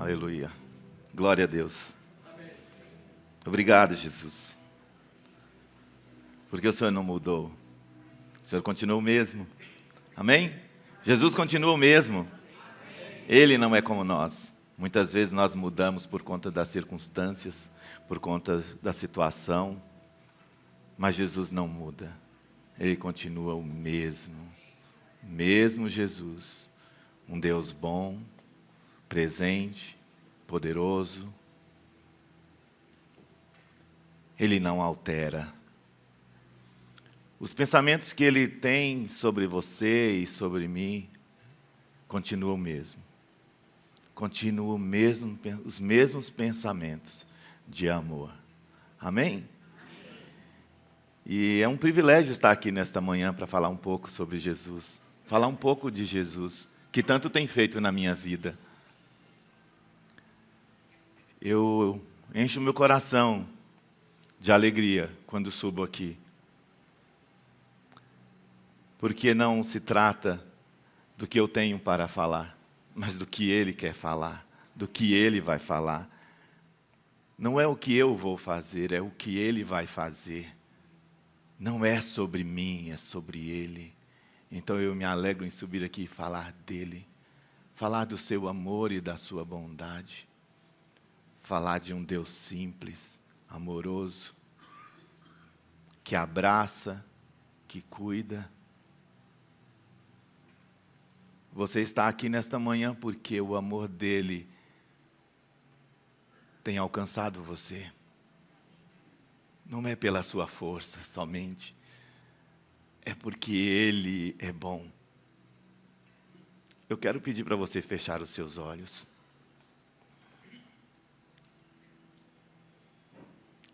Aleluia. Glória a Deus. Obrigado, Jesus. Porque o Senhor não mudou. O Senhor continua o mesmo. Amém? Jesus continua o mesmo. Ele não é como nós. Muitas vezes nós mudamos por conta das circunstâncias, por conta da situação. Mas Jesus não muda. Ele continua o mesmo. Mesmo Jesus. Um Deus bom, presente, poderoso. Ele não altera. Os pensamentos que Ele tem sobre você e sobre mim continuam o mesmo. Continuam os mesmos pensamentos de amor. Amém? E é um privilégio estar aqui nesta manhã para falar um pouco sobre Jesus. Falar um pouco de Jesus, que tanto tem feito na minha vida. Eu encho meu coração de alegria quando subo aqui. Porque não se trata do que eu tenho para falar, mas do que Ele quer falar, do que Ele vai falar. Não é o que eu vou fazer, é o que Ele vai fazer. Não é sobre mim, é sobre Ele. Então eu me alegro em subir aqui e falar dEle. Falar do seu amor e da sua bondade. Falar de um Deus simples, amoroso, que abraça, que cuida. Você está aqui nesta manhã porque o amor dEle tem alcançado você. Não é pela sua força somente, é porque Ele é bom. Eu quero pedir para você fechar os seus olhos.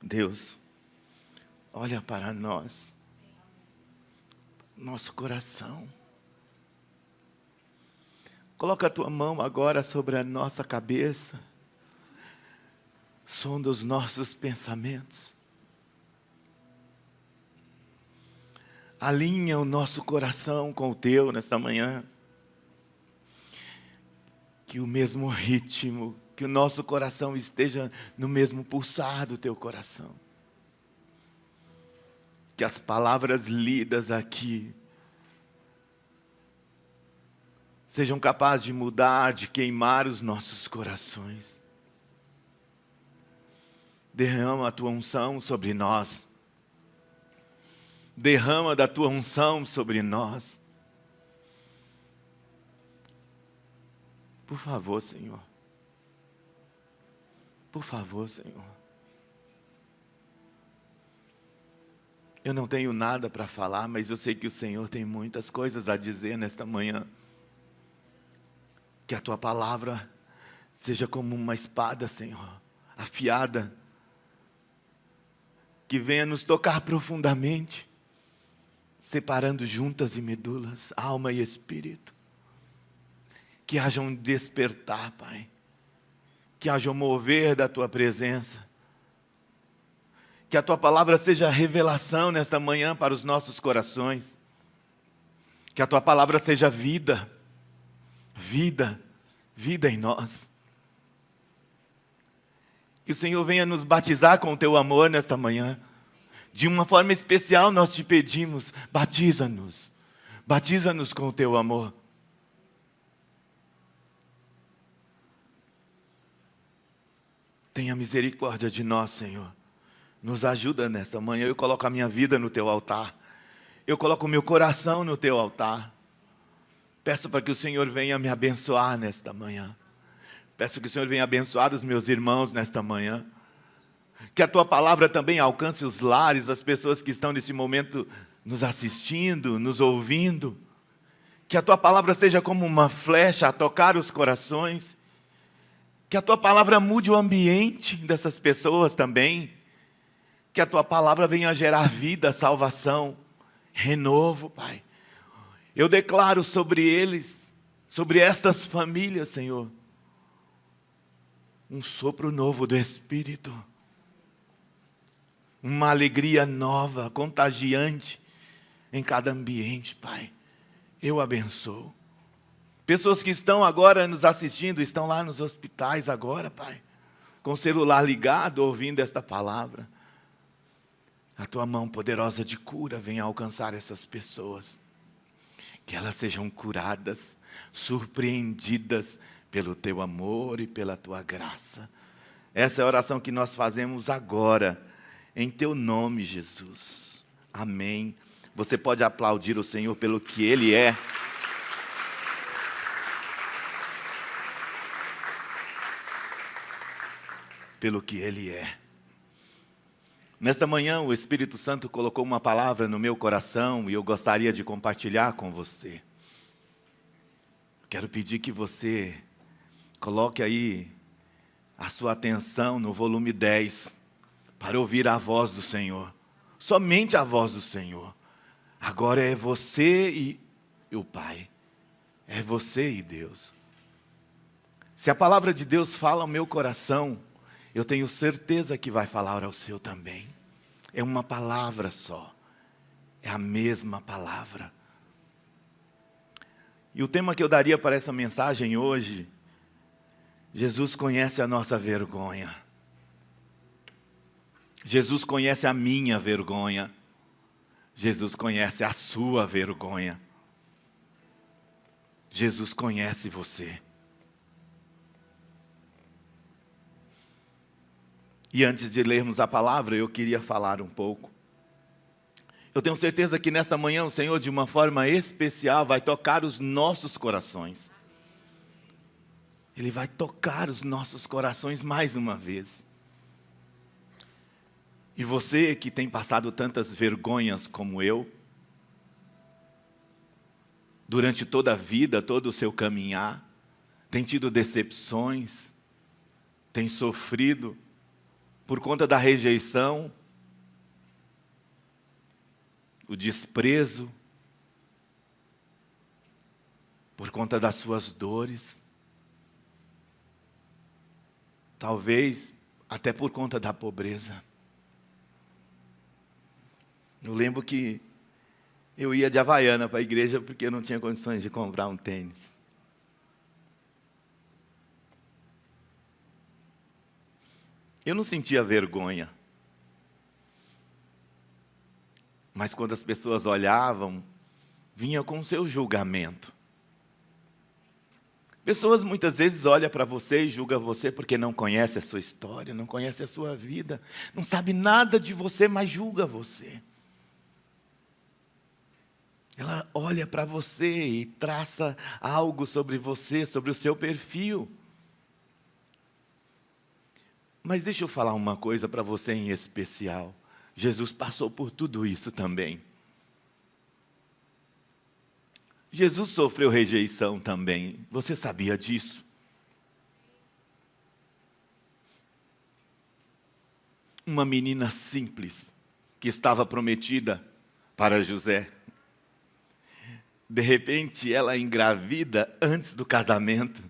Deus, olha para nós, nosso coração. Coloca a tua mão agora sobre a nossa cabeça. Sonda os nossos pensamentos. Alinha o nosso coração com o teu nesta manhã. Que o mesmo ritmo, que o nosso coração esteja no mesmo pulsar do teu coração. Que as palavras lidas aqui sejam capazes de mudar, de queimar os nossos corações. Derrama a tua unção sobre nós. Derrama da tua unção sobre nós. Por favor, Senhor. Por favor, Senhor. Eu não tenho nada para falar, mas eu sei que o Senhor tem muitas coisas a dizer nesta manhã. Que a tua palavra seja como uma espada, Senhor, afiada, que venha nos tocar profundamente, separando juntas e medulas, alma e espírito. Que haja um despertar, Pai. Que haja um mover da tua presença. Que a tua palavra seja revelação nesta manhã para os nossos corações. Que a tua palavra seja vida. Vida. Vida em nós. Que o Senhor venha nos batizar com o teu amor nesta manhã. De uma forma especial nós te pedimos, batiza-nos. Batiza-nos com o teu amor. Tenha misericórdia de nós, Senhor. Nos ajuda nesta manhã. Eu coloco a minha vida no teu altar. Eu coloco o meu coração no teu altar. Peço para que o Senhor venha me abençoar nesta manhã. Peço que o Senhor venha abençoar os meus irmãos nesta manhã. Que a tua palavra também alcance os lares, as pessoas que estão nesse momento nos assistindo, nos ouvindo. Que a tua palavra seja como uma flecha a tocar os corações. Que a tua palavra mude o ambiente dessas pessoas também. Que a tua palavra venha gerar vida, salvação, renovo, Pai. Eu declaro sobre eles, sobre estas famílias, Senhor, um sopro novo do Espírito. Uma alegria nova, contagiante em cada ambiente, Pai. Eu abençoo. Pessoas que estão agora nos assistindo, estão lá nos hospitais agora, Pai, com o celular ligado, ouvindo esta palavra. A tua mão poderosa de cura venha alcançar essas pessoas. Que elas sejam curadas, surpreendidas pelo teu amor e pela tua graça. Essa é a oração que nós fazemos agora, em teu nome, Jesus. Amém. Você pode aplaudir o Senhor pelo que Ele é. Pelo que Ele é. Nesta manhã, o Espírito Santo colocou uma palavra no meu coração e eu gostaria de compartilhar com você. Quero pedir que você coloque aí a sua atenção no volume 10 para ouvir a voz do Senhor. Somente a voz do Senhor. Agora é você e o Pai. É você e Deus. Se a palavra de Deus fala ao meu coração, eu tenho certeza que vai falar ao seu também. É uma palavra só. É a mesma palavra. E o tema que eu daria para essa mensagem hoje, Jesus conhece a nossa vergonha. Jesus conhece a minha vergonha. Jesus conhece a sua vergonha. Jesus conhece você. E antes de lermos a palavra, eu queria falar um pouco. Eu tenho certeza que nesta manhã o Senhor, de uma forma especial, vai tocar os nossos corações. Ele vai tocar os nossos corações mais uma vez. E você que tem passado tantas vergonhas como eu, durante toda a vida, todo o seu caminhar, tem tido decepções, tem sofrido, por conta da rejeição, o desprezo, por conta das suas dores, talvez até por conta da pobreza. Eu lembro que eu ia de Havaiana para a igreja porque eu não tinha condições de comprar um tênis. Eu não sentia vergonha. Mas quando as pessoas olhavam, vinha com o seu julgamento. Pessoas muitas vezes olham para você e julgam você porque não conhece a sua história, não conhece a sua vida, não sabe nada de você, mas julga você. Ela olha para você e traça algo sobre você, sobre o seu perfil. Mas deixa eu falar uma coisa para você em especial. Jesus passou por tudo isso também. Jesus sofreu rejeição também. Você sabia disso? Uma menina simples, que estava prometida para José. De repente, ela engravida antes do casamento.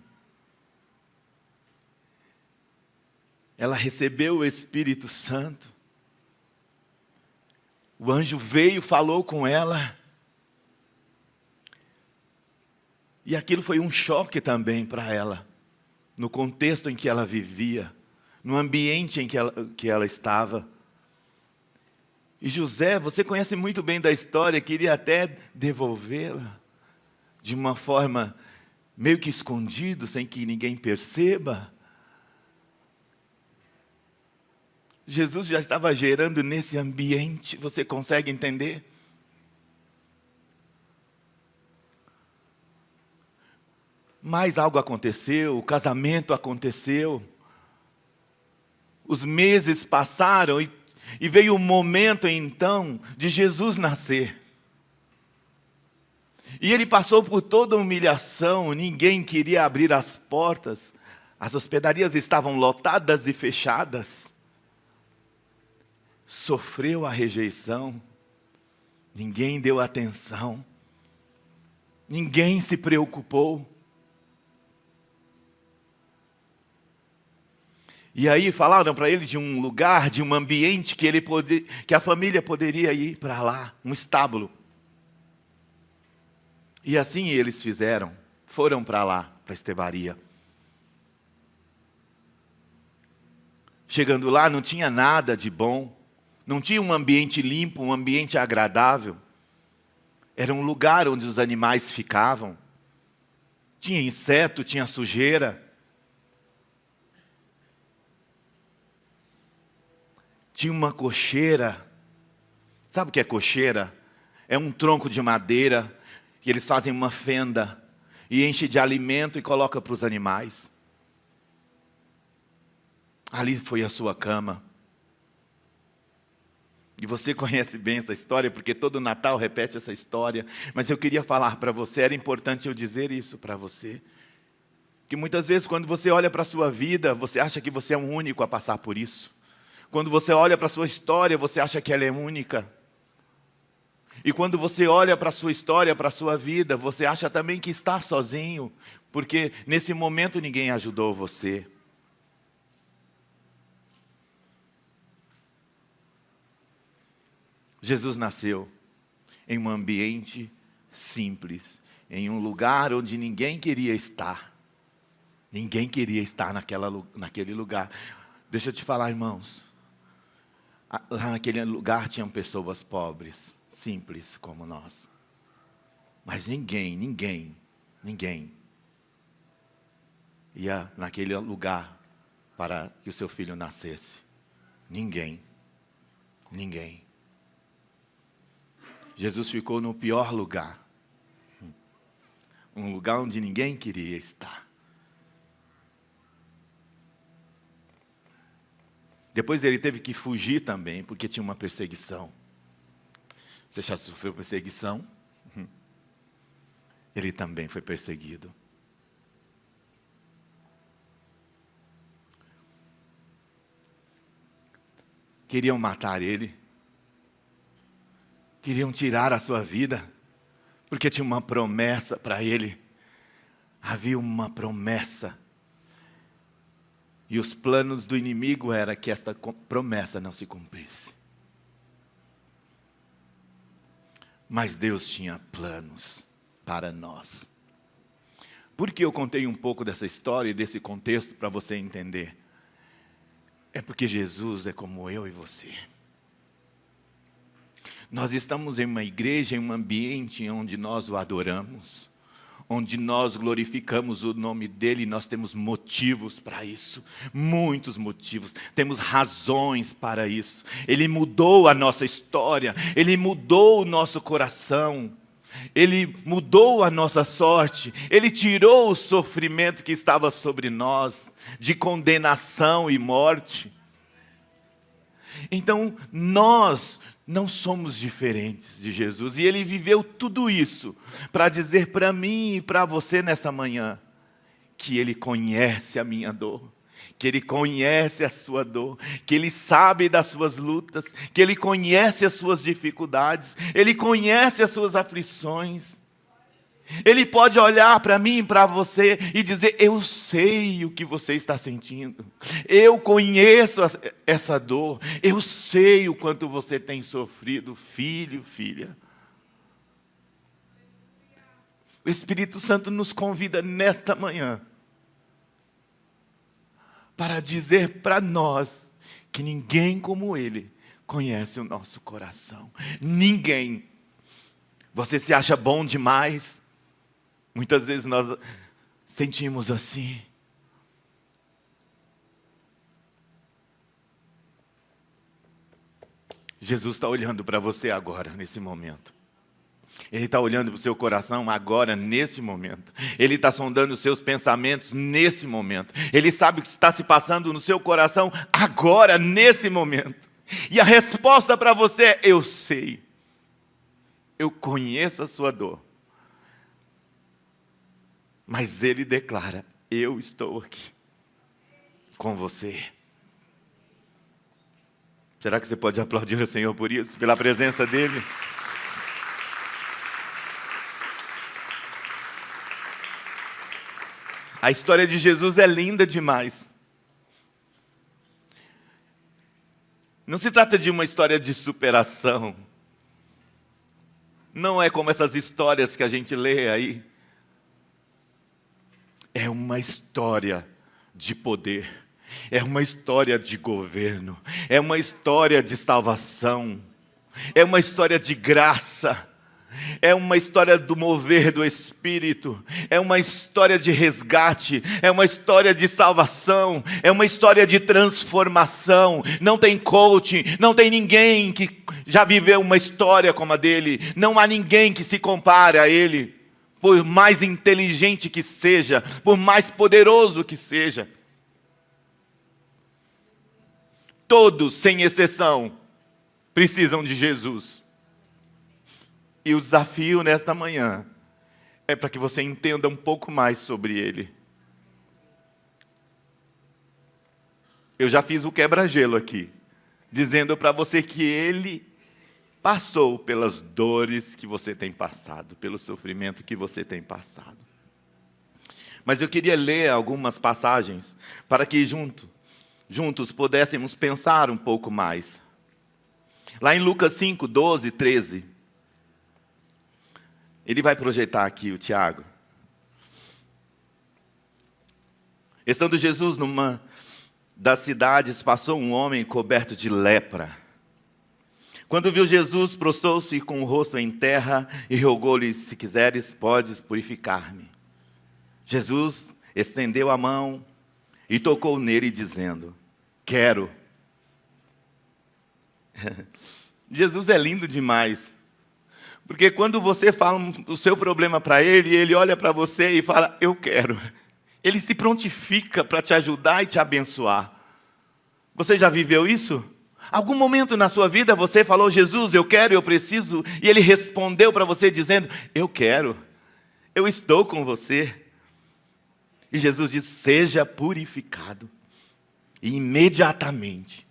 Ela recebeu o Espírito Santo. O anjo veio, falou com ela. E aquilo foi um choque também para ela. No contexto em que ela vivia. No ambiente em que ela estava. E José, você conhece muito bem da história, queria até devolvê-la. De uma forma meio que escondido, sem que ninguém perceba. Jesus já estava gerando nesse ambiente, você consegue entender? Mas algo aconteceu, o casamento aconteceu, os meses passaram e veio o momento então de Jesus nascer. E ele passou por toda a humilhação, ninguém queria abrir as portas, as hospedarias estavam lotadas e fechadas. Sofreu a rejeição, ninguém deu atenção, ninguém se preocupou. E aí falaram para ele de um lugar, de um ambiente que a família poderia ir para lá, um estábulo. E assim eles fizeram, foram para lá, para Estebaria. Chegando lá, não tinha nada de bom. Não tinha um ambiente limpo, um ambiente agradável. Era um lugar onde os animais ficavam. Tinha inseto, tinha sujeira. Tinha uma cocheira. Sabe o que é cocheira? É um tronco de madeira que eles fazem uma fenda e enche de alimento e coloca para os animais. Ali foi a sua cama. E você conhece bem essa história, porque todo Natal repete essa história. Mas eu queria falar para você, era importante eu dizer isso para você. Que muitas vezes quando você olha para a sua vida, você acha que você é o único a passar por isso. Quando você olha para a sua história, você acha que ela é única. E quando você olha para a sua história, para a sua vida, você acha também que está sozinho, porque nesse momento ninguém ajudou você. Jesus nasceu em um ambiente simples, em um lugar onde ninguém queria estar. Ninguém queria estar naquele lugar. Deixa eu te falar, irmãos. Lá naquele lugar tinham pessoas pobres, simples como nós. Mas ninguém ia naquele lugar para que o seu filho nascesse. Ninguém. Jesus ficou no pior lugar. Um lugar onde ninguém queria estar. Depois ele teve que fugir também, porque tinha uma perseguição. Você já sofreu perseguição? Ele também foi perseguido. Queriam matar ele. Queriam tirar a sua vida, porque tinha uma promessa para ele. Havia uma promessa. E os planos do inimigo era que esta promessa não se cumprisse. Mas Deus tinha planos para nós. Por que eu contei um pouco dessa história e desse contexto para você entender? É porque Jesus é como eu e você. Nós estamos em uma igreja, em um ambiente onde nós o adoramos, onde nós glorificamos o nome dEle, e nós temos motivos para isso, muitos motivos, temos razões para isso. Ele mudou a nossa história, Ele mudou o nosso coração, Ele mudou a nossa sorte, Ele tirou o sofrimento que estava sobre nós, de condenação e morte. Então, nós não somos diferentes de Jesus. E Ele viveu tudo isso para dizer para mim e para você nessa manhã que Ele conhece a minha dor, que Ele conhece a sua dor, que Ele sabe das suas lutas, que Ele conhece as suas dificuldades, Ele conhece as suas aflições. Ele pode olhar para mim e para você e dizer: eu sei o que você está sentindo, eu conheço essa dor, eu sei o quanto você tem sofrido, filho, filha. O Espírito Santo nos convida nesta manhã para dizer para nós que ninguém como Ele conhece o nosso coração. Ninguém. Você se acha bom demais? Muitas vezes nós sentimos assim. Jesus está olhando para você agora, nesse momento. Ele está olhando para o seu coração agora, nesse momento. Ele está sondando os seus pensamentos nesse momento. Ele sabe o que está se passando no seu coração agora, nesse momento. E a resposta para você é: eu sei. Eu conheço a sua dor. Mas Ele declara: eu estou aqui com você. Será que você pode aplaudir o Senhor por isso? Pela presença dEle? A história de Jesus é linda demais. Não se trata de uma história de superação. Não é como essas histórias que a gente lê aí. é uma história de poder, é uma história de governo, é uma história de salvação, é uma história de graça, é uma história do mover do Espírito, é uma história de resgate, é uma história de salvação, é uma história de transformação. Não tem coaching, não tem ninguém que já viveu uma história como a dele, não há ninguém que se compare a ele, por mais inteligente que seja, por mais poderoso que seja. Todos, sem exceção, precisam de Jesus. E o desafio nesta manhã é para que você entenda um pouco mais sobre Ele. Eu já fiz o quebra-gelo aqui, dizendo para você que Ele passou pelas dores que você tem passado, pelo sofrimento que você tem passado. Mas eu queria ler algumas passagens para que juntos pudéssemos pensar um pouco mais. Lá em Lucas 5, 12, 13, ele vai projetar aqui o Tiago. Estando Jesus numa das cidades, passou um homem coberto de lepra. Quando viu Jesus, prostrou-se com o rosto em terra e rogou-lhe: se quiseres, podes purificar-me. Jesus estendeu a mão e tocou nele, dizendo: quero. Jesus é lindo demais. Porque quando você fala o seu problema para ele, ele olha para você e fala: eu quero. Ele se prontifica para te ajudar e te abençoar. Você já viveu isso? Algum momento na sua vida você falou: Jesus, eu quero, eu preciso, e ele respondeu para você dizendo: eu quero, eu estou com você. E Jesus diz: seja purificado. E imediatamente,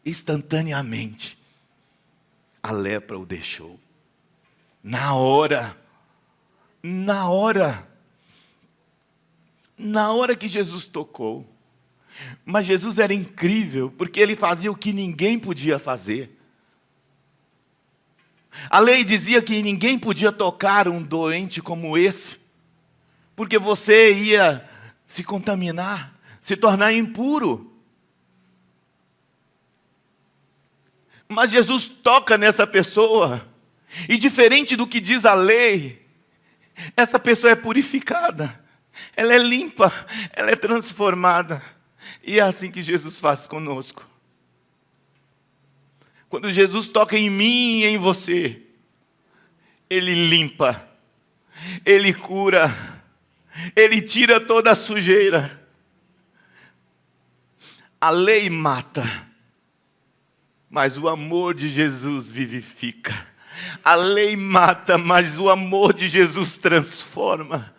instantaneamente, a lepra o deixou. Na hora que Jesus tocou. Mas Jesus era incrível, porque ele fazia o que ninguém podia fazer. A lei dizia que ninguém podia tocar um doente como esse, porque você ia se contaminar, se tornar impuro. Mas Jesus toca nessa pessoa, e diferente do que diz a lei, essa pessoa é purificada, ela é limpa, ela é transformada. E é assim que Jesus faz conosco. Quando Jesus toca em mim e em você, Ele limpa, Ele cura, Ele tira toda a sujeira. A lei mata, mas o amor de Jesus vivifica. A lei mata, mas o amor de Jesus transforma.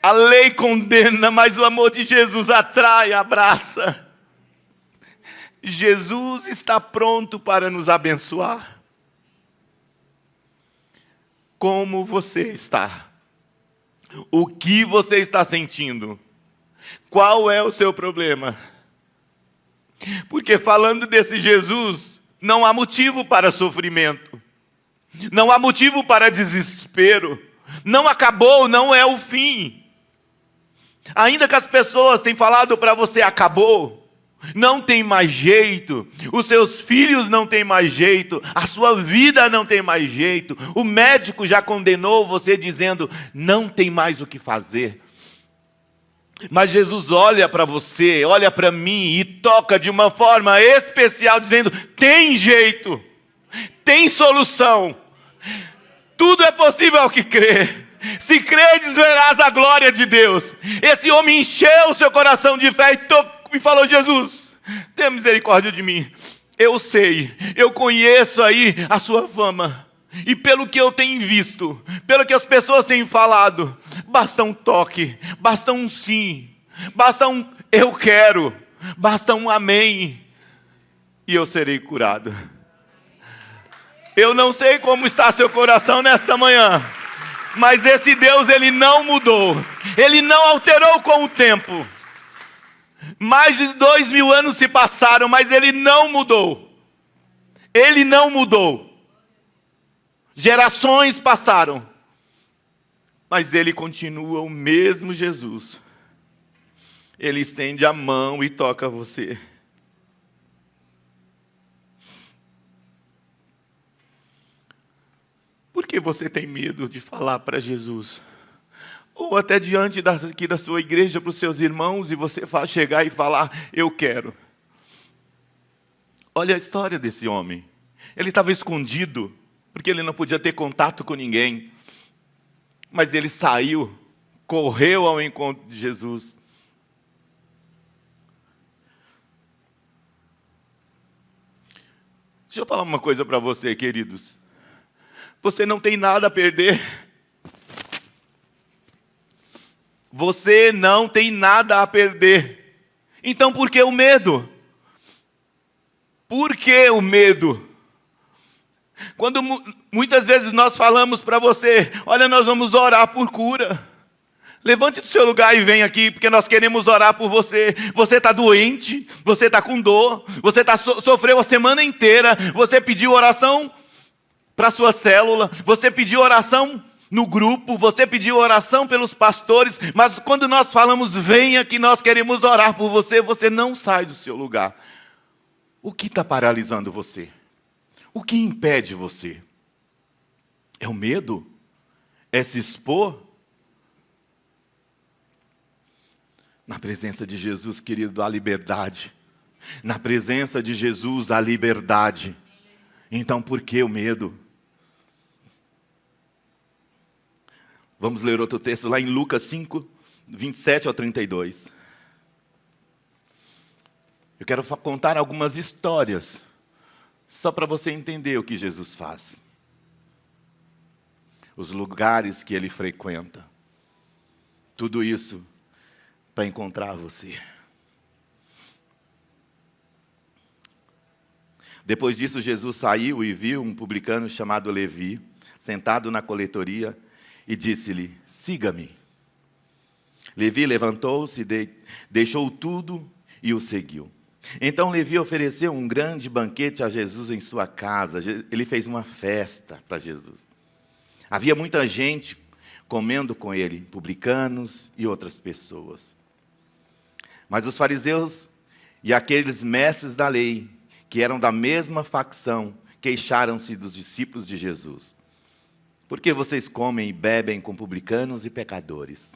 A lei condena, mas o amor de Jesus atrai, abraça. Jesus está pronto para nos abençoar. Como você está? O que você está sentindo? Qual é o seu problema? Porque falando desse Jesus, não há motivo para sofrimento. Não há motivo para desespero. Não acabou, não é o fim. Ainda que as pessoas tenham falado para você: acabou, não tem mais jeito, os seus filhos não têm mais jeito, a sua vida não tem mais jeito, o médico já condenou você dizendo: não tem mais o que fazer. Mas Jesus olha para você, olha para mim e toca de uma forma especial, dizendo: tem jeito, tem solução, tudo é possível ao que crê. Se credes, verás a glória de Deus. Esse homem encheu o seu coração de fé e falou: Jesus, tenha misericórdia de mim. Eu sei, eu conheço aí a sua fama. E pelo que eu tenho visto, pelo que as pessoas têm falado, basta um toque, basta um sim, basta um eu quero, basta um amém, e eu serei curado. Eu não sei como está seu coração nesta manhã, mas esse Deus, Ele não mudou. Ele não alterou com o tempo. Mais de 2000 anos se passaram, mas Ele não mudou. Ele não mudou. Gerações passaram. Mas ele continua o mesmo Jesus. Ele estende a mão e toca você. Por que você tem medo de falar para Jesus? Ou até diante aqui da sua igreja, para os seus irmãos, e você chegar e falar, eu quero. Olha a história desse homem. Ele estava escondido, porque ele não podia ter contato com ninguém. Mas ele saiu, correu ao encontro de Jesus. Deixa eu falar uma coisa para você, queridos. Você não tem nada a perder. Você não tem nada a perder. Então por que o medo? Por que o medo? Quando muitas vezes nós falamos para você, olha, nós vamos orar por cura. Levante do seu lugar e vem aqui, porque nós queremos orar por você. Você está doente, você está com dor, você sofreu a semana inteira, você pediu oração para a sua célula, você pediu oração no grupo, você pediu oração pelos pastores, mas quando nós falamos, venha que nós queremos orar por você, você não sai do seu lugar. O que está paralisando você? O que impede você? É o medo? É se expor? Na presença de Jesus, querido, há liberdade. Na presença de Jesus, há liberdade. Então, por que o medo? Vamos ler outro texto lá em Lucas 5, 27 ao 32. Eu quero contar algumas histórias, só para você entender o que Jesus faz. Os lugares que Ele frequenta. Tudo isso para encontrar você. Depois disso, Jesus saiu e viu um publicano chamado Levi, sentado na coletoria, e disse-lhe, siga-me. Levi levantou-se, deixou tudo e o seguiu. Então Levi ofereceu um grande banquete a Jesus em sua casa. Ele fez uma festa para Jesus. Havia muita gente comendo com ele, publicanos e outras pessoas. Mas os fariseus e aqueles mestres da lei, que eram da mesma facção, queixaram-se dos discípulos de Jesus. Por que vocês comem e bebem com publicanos e pecadores?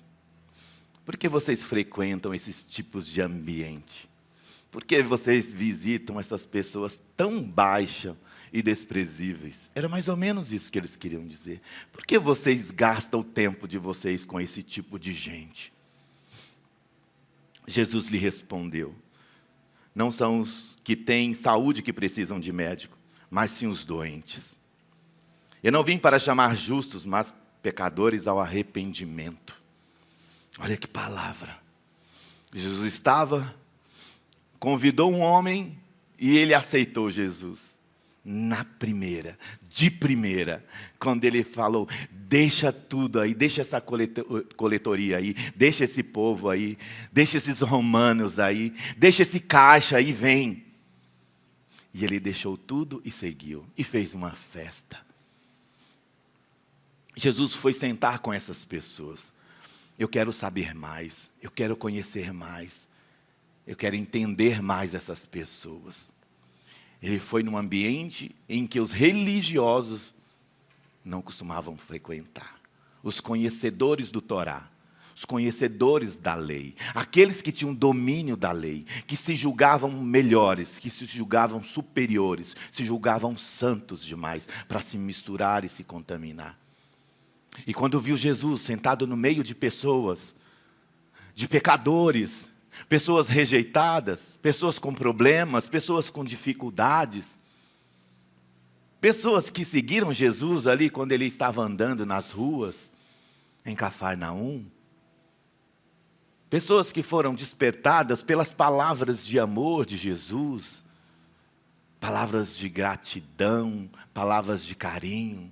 Por que vocês frequentam esses tipos de ambiente? Por que vocês visitam essas pessoas tão baixas e desprezíveis? Era mais ou menos isso que eles queriam dizer. Por que vocês gastam o tempo de vocês com esse tipo de gente? Jesus lhe respondeu, não são os que têm saúde que precisam de médico, mas sim os doentes. Eu não vim para chamar justos, mas pecadores ao arrependimento. Olha que palavra. Jesus convidou um homem e ele aceitou Jesus. De primeira, quando ele falou, deixa tudo aí, deixa essa coletoria aí, deixa esse povo aí, deixa esses romanos aí, deixa esse caixa aí, vem. E ele deixou tudo e seguiu, e fez uma festa. Jesus foi sentar com essas pessoas. Eu quero saber mais, eu quero conhecer mais, eu quero entender mais essas pessoas. Ele foi num ambiente em que os religiosos não costumavam frequentar. Os conhecedores do Torá, os conhecedores da lei, aqueles que tinham domínio da lei, que se julgavam melhores, que se julgavam superiores, se julgavam santos demais para se misturar e se contaminar. E quando viu Jesus sentado no meio de pessoas, de pecadores, pessoas rejeitadas, pessoas com problemas, pessoas com dificuldades, pessoas que seguiram Jesus ali quando ele estava andando nas ruas, em Cafarnaum, pessoas que foram despertadas pelas palavras de amor de Jesus, palavras de gratidão, palavras de carinho.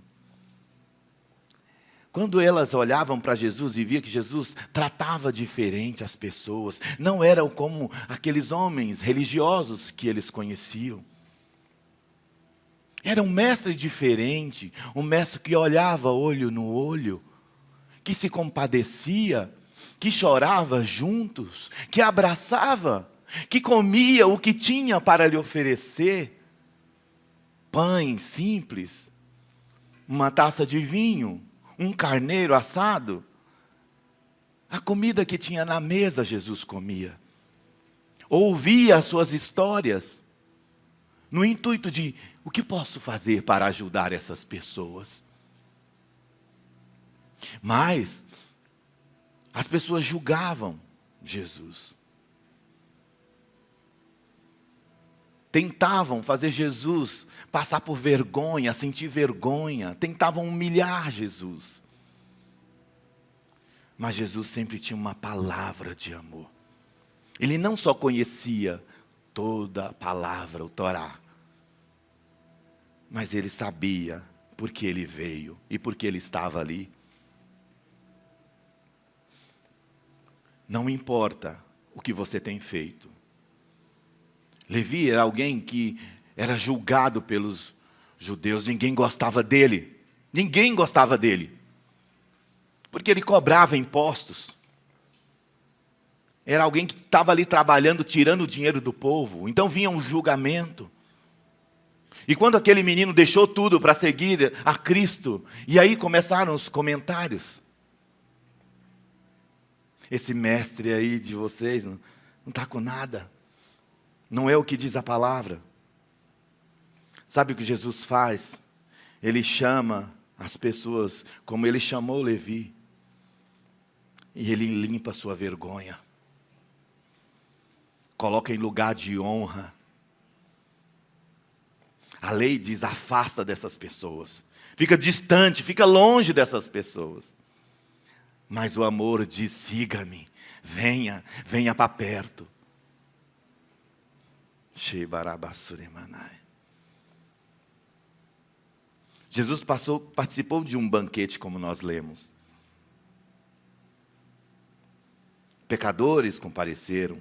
Quando elas olhavam para Jesus e viam que Jesus tratava diferente as pessoas, não eram como aqueles homens religiosos que eles conheciam. Era um mestre diferente, um mestre que olhava olho no olho, que se compadecia, que chorava juntos, que abraçava, que comia o que tinha para lhe oferecer. Pães simples, uma taça de vinho, um carneiro assado. A comida que tinha na mesa, Jesus comia. Ouvia as suas histórias, no intuito de, o que posso fazer para ajudar essas pessoas? Mas, as pessoas julgavam Jesus. Tentavam fazer Jesus passar por vergonha, sentir vergonha. Tentavam humilhar Jesus. Mas Jesus sempre tinha uma palavra de amor. Ele não só conhecia toda a palavra, o Torá, mas ele sabia por que ele veio e por que ele estava ali. Não importa o que você tem feito. Levi era alguém que era julgado pelos judeus, ninguém gostava dele. Ninguém gostava dele. Porque ele cobrava impostos. Era alguém que estava ali trabalhando, tirando o dinheiro do povo. Então vinha um julgamento. E quando aquele menino deixou tudo para seguir a Cristo, e aí começaram os comentários. Esse mestre aí de vocês não está com nada. Não é o que diz a palavra. Sabe o que Jesus faz? Ele chama as pessoas como ele chamou Levi. E ele limpa a sua vergonha. Coloca em lugar de honra. A lei diz, afasta dessas pessoas. Fica distante, fica longe dessas pessoas. Mas o amor diz, siga-me. Venha para perto. Jesus participou de um banquete, como nós lemos. Pecadores compareceram.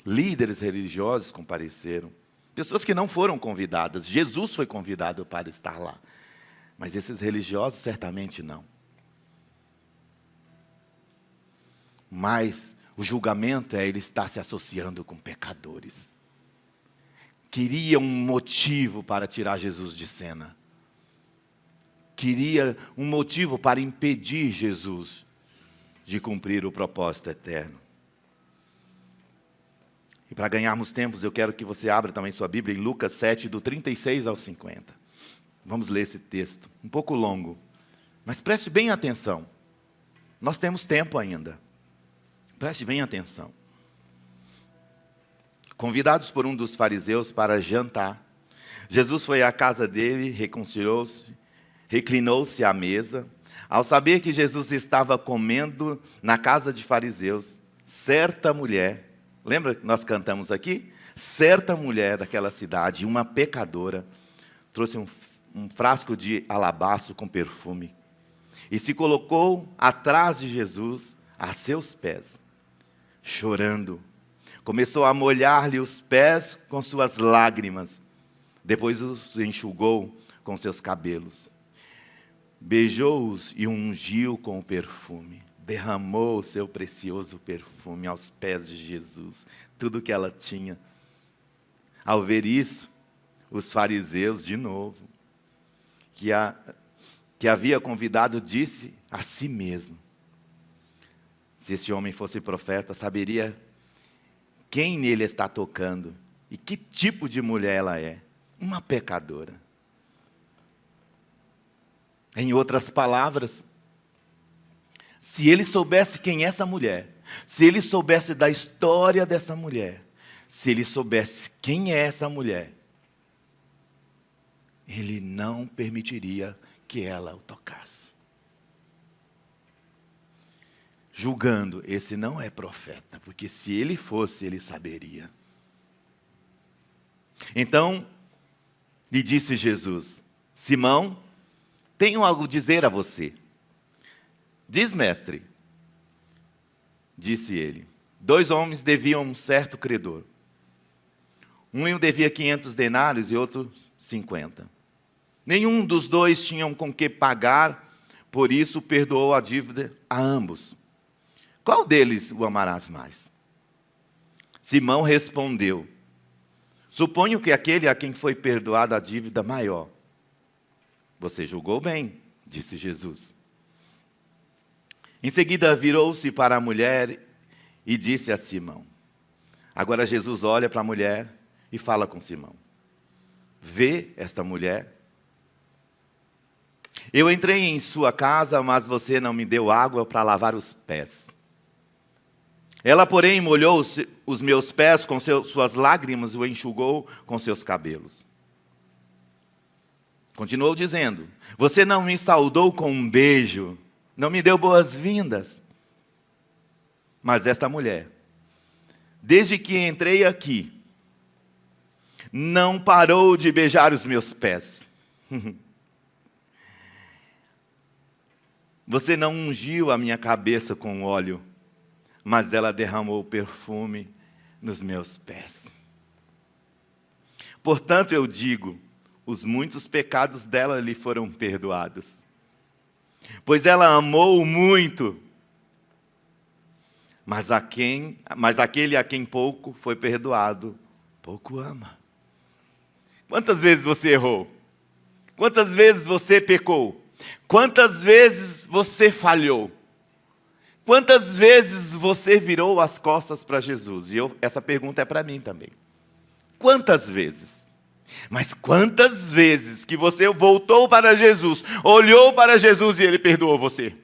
Líderes religiosos compareceram. Pessoas que não foram convidadas. Jesus foi convidado para estar lá. Mas esses religiosos certamente não. Mas o julgamento é ele estar se associando com pecadores. Queria um motivo para tirar Jesus de cena. Queria um motivo para impedir Jesus de cumprir o propósito eterno. E para ganharmos tempos, eu quero que você abra também sua Bíblia em Lucas 7, do 36 ao 50. Vamos ler esse texto, um pouco longo. Mas preste bem atenção. Nós temos tempo ainda. Preste bem atenção. Convidados por um dos fariseus para jantar, Jesus foi à casa dele, reconciliou-se, reclinou-se à mesa. Ao saber que Jesus estava comendo na casa de fariseus, certa mulher, lembra que nós cantamos aqui? Certa mulher daquela cidade, uma pecadora, trouxe um frasco de alabastro com perfume e se colocou atrás de Jesus, a seus pés, chorando. Começou a molhar-lhe os pés com suas lágrimas, depois os enxugou com seus cabelos. Beijou-os e ungiu com o perfume. Derramou o seu precioso perfume aos pés de Jesus, tudo o que ela tinha. Ao ver isso, os fariseus, de novo, que havia convidado, disse a si mesmo: se esse homem fosse profeta, saberia quem nele está tocando e que tipo de mulher ela é. Uma pecadora. Em outras palavras, se ele soubesse quem é essa mulher, se ele soubesse da história dessa mulher, se ele soubesse quem é essa mulher, ele não permitiria que ela o tocasse. Julgando, esse não é profeta, porque se ele fosse, ele saberia. Então, lhe disse Jesus: Simão, tenho algo a dizer a você. Diz, mestre. Disse ele: 2 homens deviam um certo credor. Um devia 500 denários e outro 50. Nenhum dos dois tinham com que pagar, Por isso perdoou a dívida a ambos. Qual deles o amarás mais? Simão respondeu: suponho que aquele a quem foi perdoada a dívida maior. Você julgou bem, disse Jesus. Em seguida virou-se para a mulher e disse a Simão. Agora Jesus olha para a mulher e fala com Simão. Vê esta mulher? Eu entrei em sua casa, mas você não me deu água para lavar os pés. Ela, porém, molhou os meus pés com suas lágrimas e o enxugou com seus cabelos. Continuou dizendo, você não me saudou com um beijo, não me deu boas-vindas. Mas esta mulher, desde que entrei aqui, não parou de beijar os meus pés. Você não ungiu a minha cabeça com óleo, mas ela derramou perfume nos meus pés. Portanto, eu digo, os muitos pecados dela lhe foram perdoados, pois ela amou muito. Mas aquele a quem pouco foi perdoado, pouco ama. Quantas vezes você errou? Quantas vezes você pecou? Quantas vezes você falhou? Quantas vezes você virou as costas para Jesus? E essa pergunta é para mim também. Quantas vezes? Mas quantas vezes que você voltou para Jesus, olhou para Jesus e Ele perdoou você?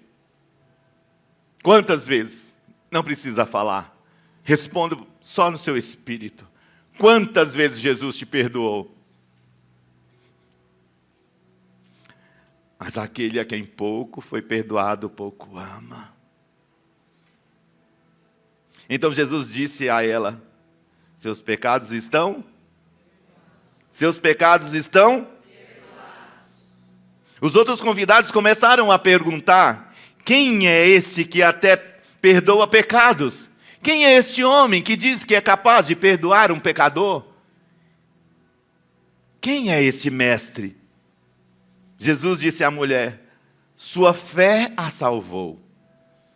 Quantas vezes? Não precisa falar. Responda só no seu espírito. Quantas vezes Jesus te perdoou? Mas aquele a quem pouco foi perdoado, pouco ama. Então Jesus disse a ela, seus pecados estão? Seus pecados estão? Os outros convidados começaram a perguntar, quem é esse que até perdoa pecados? Quem é este homem que diz que é capaz de perdoar um pecador? Quem é esse mestre? Jesus disse à mulher, sua fé a salvou.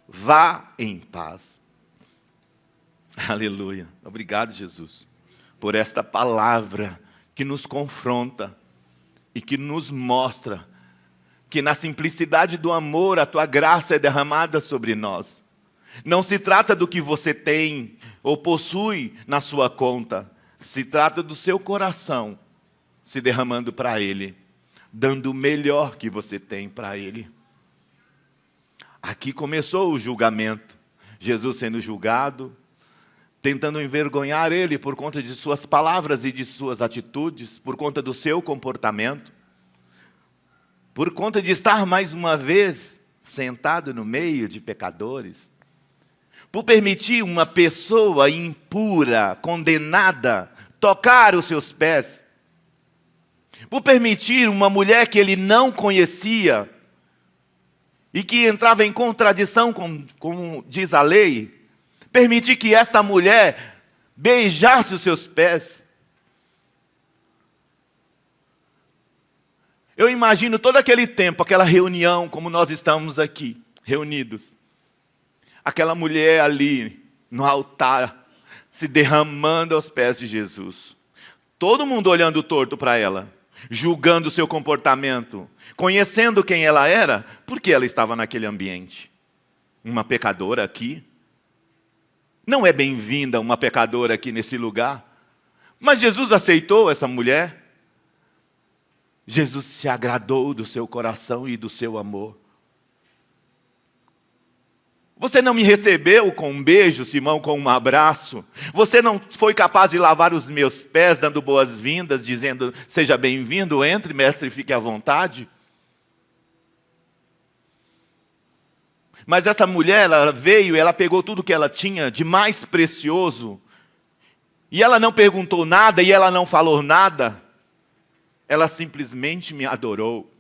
Vá em paz. Aleluia. Obrigado, Jesus, por esta palavra que nos confronta e que nos mostra que na simplicidade do amor a tua graça é derramada sobre nós. Não se trata do que você tem ou possui na sua conta, se trata do seu coração se derramando para Ele, dando o melhor que você tem para Ele. Aqui começou o julgamento, Jesus sendo julgado, tentando envergonhar Ele por conta de suas palavras e de suas atitudes, por conta do seu comportamento, por conta de estar mais uma vez sentado no meio de pecadores, por permitir uma pessoa impura, condenada, tocar os seus pés, por permitir uma mulher que ele não conhecia e que entrava em contradição com diz a lei, permitir que esta mulher beijasse os seus pés. Eu imagino todo aquele tempo, aquela reunião, como nós estamos aqui, reunidos. Aquela mulher ali, no altar, se derramando aos pés de Jesus. Todo mundo olhando torto para ela, julgando o seu comportamento, conhecendo quem ela era, porque ela estava naquele ambiente. Uma pecadora aqui. Não é bem-vinda uma pecadora aqui nesse lugar. Mas Jesus aceitou essa mulher. Jesus se agradou do seu coração e do seu amor. Você não me recebeu com um beijo, Simão, com um abraço. Você não foi capaz de lavar os meus pés, dando boas-vindas, dizendo, seja bem-vindo, entre, mestre, fique à vontade. Mas essa mulher, ela veio, ela pegou tudo que ela tinha de mais precioso, e ela não perguntou nada, e ela não falou nada. Ela simplesmente me adorou.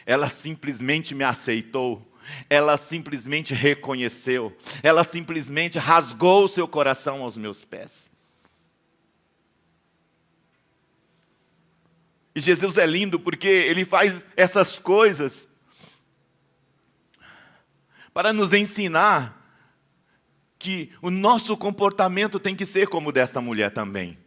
Ela simplesmente me aceitou. Ela simplesmente reconheceu. Ela simplesmente rasgou o seu coração aos meus pés. E Jesus é lindo porque Ele faz essas coisas para nos ensinar que o nosso comportamento tem que ser como o desta mulher também.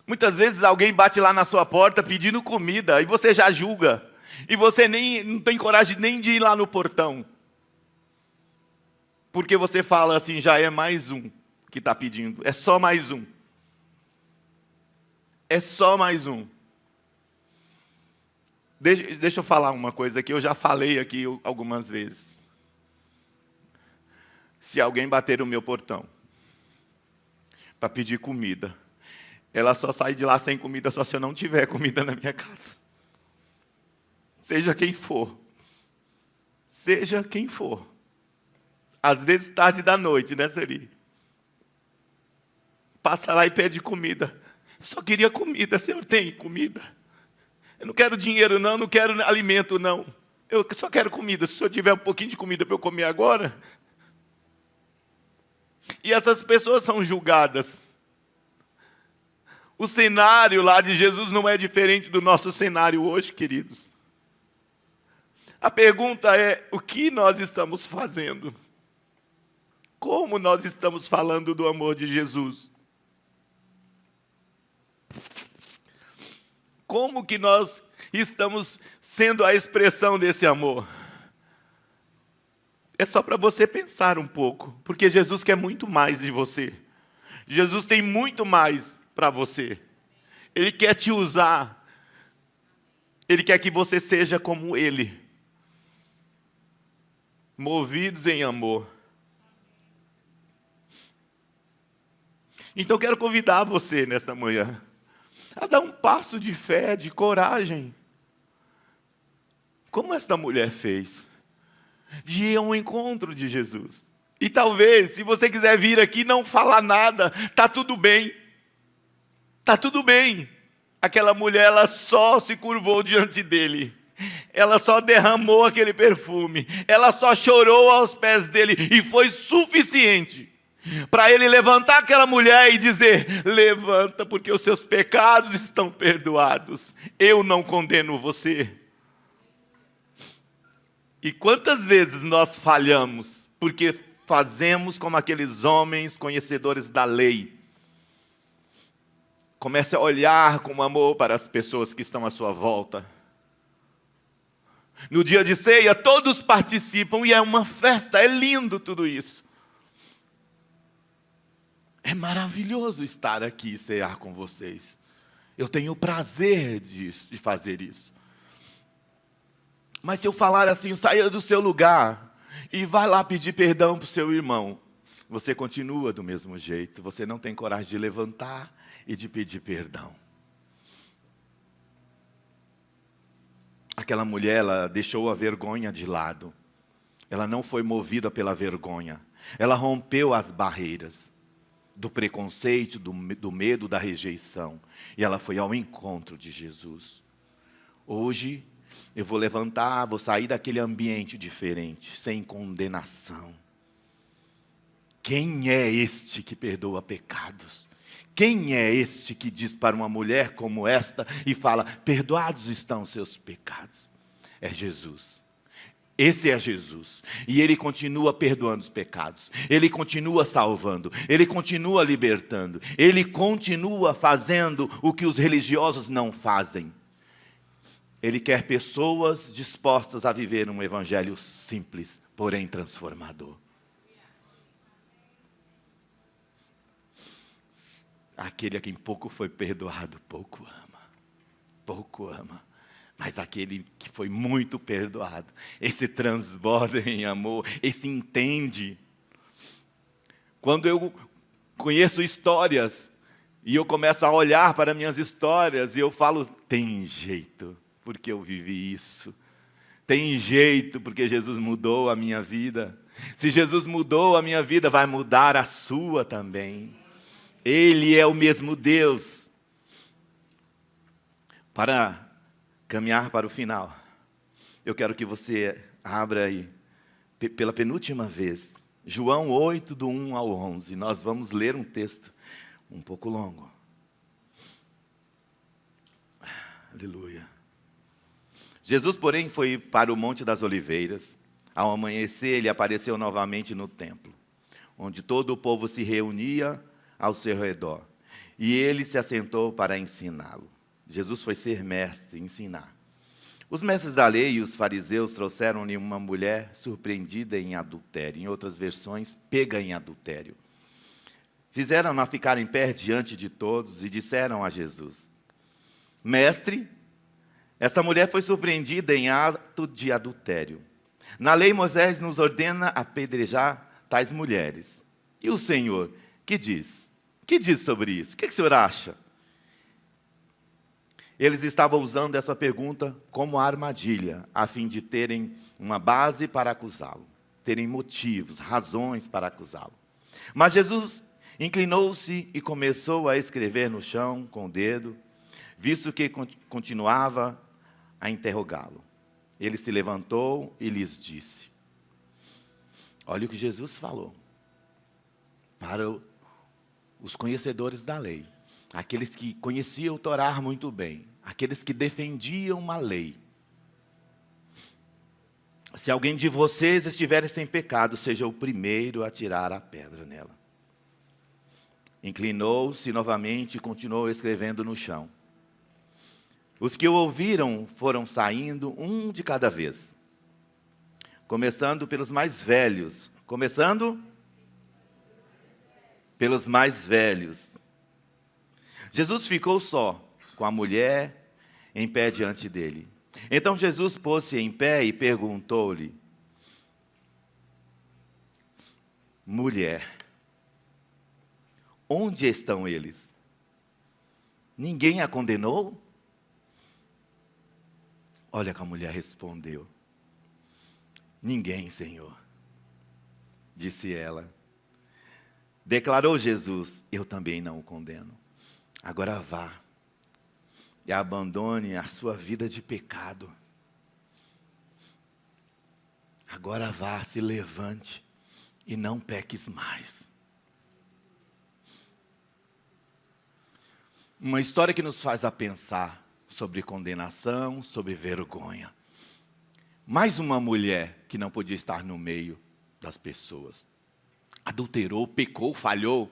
Muitas vezes alguém bate lá na sua porta pedindo comida e você já julga. E você não tem coragem nem de ir lá no portão. Porque você fala assim, já é mais um que está pedindo. É só mais um. É só mais um. Deixa eu falar uma coisa que eu já falei aqui algumas vezes. Se alguém bater no meu portão para pedir comida, ela só sai de lá sem comida só se eu não tiver comida na minha casa. Seja quem for. Seja quem for. Às vezes tarde da noite, né, Seri? Passa lá e pede comida. Eu só queria comida, Senhor, tem comida? Eu não quero dinheiro não, não quero alimento não. Eu só quero comida. Se o Senhor tiver um pouquinho de comida para eu comer agora. E essas pessoas são julgadas. O cenário lá de Jesus não é diferente do nosso cenário hoje, queridos. A pergunta é, o que nós estamos fazendo? Como nós estamos falando do amor de Jesus? Como que nós estamos sendo a expressão desse amor? É só para você pensar um pouco, porque Jesus quer muito mais de você. Jesus tem muito mais para você. Ele quer te usar. Ele quer que você seja como Ele. Movidos em amor. Então eu quero convidar você nesta manhã a dar um passo de fé, de coragem. Como esta mulher fez. De ir ao encontro de Jesus. E talvez, se você quiser vir aqui e não falar nada, está tudo bem. Está tudo bem. Aquela mulher, ela só se curvou diante dele. Ela só derramou aquele perfume. Ela só chorou aos pés dele. E foi suficiente para ele levantar aquela mulher e dizer: levanta, porque os seus pecados estão perdoados. Eu não condeno você. E quantas vezes nós falhamos porque fazemos como aqueles homens conhecedores da lei. Comece a olhar com amor para as pessoas que estão à sua volta. No dia de ceia, todos participam e é uma festa, é lindo tudo isso. É maravilhoso estar aqui e cear com vocês. Eu tenho o prazer de fazer isso. Mas se eu falar assim, saia do seu lugar e vai lá pedir perdão para o seu irmão, você continua do mesmo jeito, você não tem coragem de levantar e de pedir perdão. Aquela mulher, ela deixou a vergonha de lado. Ela não foi movida pela vergonha. Ela rompeu as barreiras do preconceito, do medo, da rejeição. E ela foi ao encontro de Jesus. Hoje, eu vou levantar, vou sair daquele ambiente diferente, sem condenação. Quem é este que perdoa pecados? Quem é este que diz para uma mulher como esta e fala, perdoados estão os seus pecados? É Jesus. Esse é Jesus. E Ele continua perdoando os pecados. Ele continua salvando. Ele continua libertando. Ele continua fazendo o que os religiosos não fazem. Ele quer pessoas dispostas a viver um evangelho simples, porém transformador. Aquele a quem pouco foi perdoado, pouco ama. Pouco ama. Mas aquele que foi muito perdoado, esse transborda em amor, esse entende. Quando eu conheço histórias, e eu começo a olhar para minhas histórias, e eu falo, tem jeito, porque eu vivi isso. Tem jeito, porque Jesus mudou a minha vida. Se Jesus mudou a minha vida, vai mudar a sua também. Ele é o mesmo Deus. Para caminhar para o final, eu quero que você abra aí, pela penúltima vez, João 8, do 1 ao 11. Nós vamos ler um texto um pouco longo. Aleluia. Jesus, porém, foi para o Monte das Oliveiras. Ao amanhecer, ele apareceu novamente no templo, onde todo o povo se reunia ao seu redor. E ele se assentou para ensiná-lo. Jesus foi ser mestre, ensinar. Os mestres da lei e os fariseus trouxeram-lhe uma mulher surpreendida em adultério. Em outras versões, pega em adultério. Fizeram-na ficar em pé diante de todos e disseram a Jesus: Mestre, esta mulher foi surpreendida em ato de adultério. Na lei, Moisés nos ordena apedrejar tais mulheres. E o Senhor, que diz? Que diz sobre isso? O que o senhor acha? Eles estavam usando essa pergunta como armadilha, a fim de terem uma base para acusá-lo, terem motivos, razões para acusá-lo. Mas Jesus inclinou-se e começou a escrever no chão com o dedo, visto que continuava a interrogá-lo. Ele se levantou e lhes disse: olha o que Jesus falou para os conhecedores da lei, aqueles que conheciam o Torá muito bem, aqueles que defendiam uma lei. Se alguém de vocês estiver sem pecado, seja o primeiro a tirar a pedra nela. Inclinou-se novamente e continuou escrevendo no chão. Os que o ouviram foram saindo, um de cada vez, começando pelos mais velhos. Jesus ficou só, com a mulher em pé diante dele. Então Jesus pôs-se em pé e perguntou-lhe: mulher, onde estão eles? Ninguém a condenou? Olha que a mulher respondeu: ninguém, Senhor. Disse ela. Declarou Jesus: eu também não o condeno. Agora vá e abandone a sua vida de pecado. Agora vá, se levante e não peques mais. Uma história que nos faz a pensar sobre condenação, sobre vergonha. Mais uma mulher que não podia estar no meio das pessoas. Adulterou, pecou, falhou.